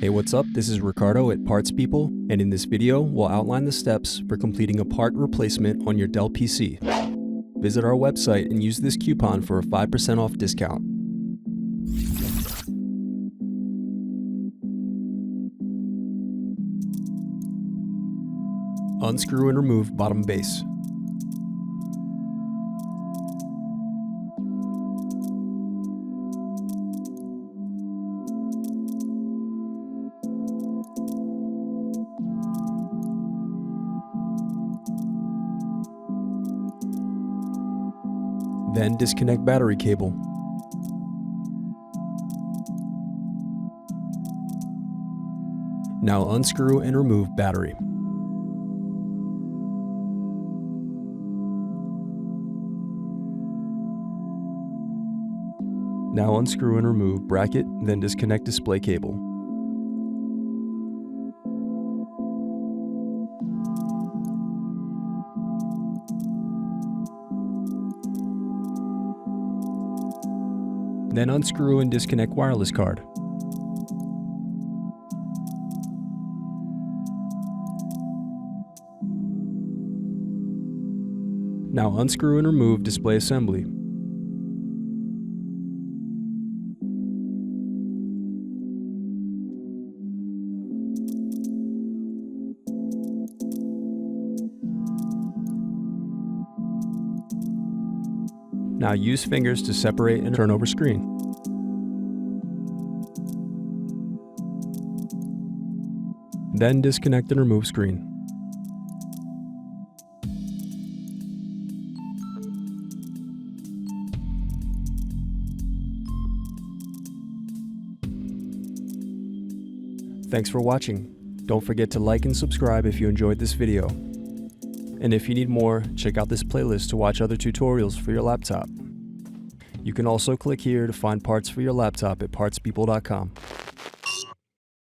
Hey, what's up? This is Ricardo at Parts People, and in this video, we'll outline the steps for completing a part replacement on your Dell PC. Visit our website and use this coupon for a 5% off discount. Unscrew and remove bottom base. Then disconnect battery cable. Now unscrew and remove battery. Now unscrew and remove bracket, then disconnect display cable. Then unscrew and disconnect wireless card. Now unscrew and remove display assembly. Now use fingers to separate and turn over screen. Then disconnect and remove screen. Thanks for watching. Don't forget to like and subscribe if you enjoyed this video. And if you need more, check out this playlist to watch other tutorials for your laptop. You can also click here to find parts for your laptop at partspeople.com.